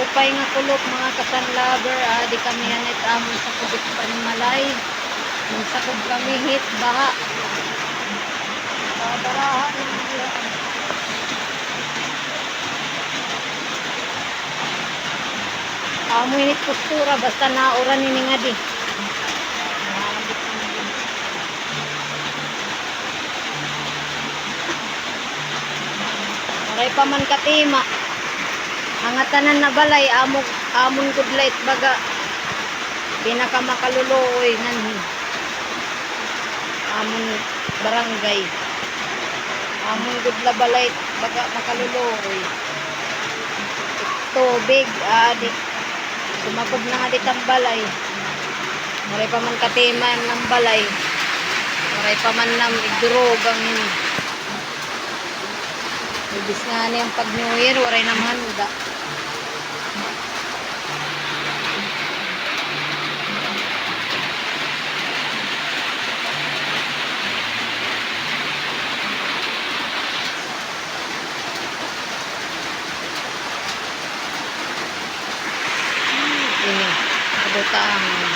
Lupay nga kulop mga kasanlaber, di kami hanit amon sa kubik panimalay. Magsakog kami hit baha. Barahan ng mga amo init postura basta nauran ini nga di. Maray pa man katima. Ang tanan na balay amon gudlait baga pinakamakaluluoy nanhi. Amon barangay. Amon gudla balay baga makaluluoy. Tubig adik sumakob na nga ditang balay. Maray pa man katima ng balay. Maray pa man nam igdurog ang ini. Ibis nga niyang pag New Year, waray naman da. Ini, kabutang.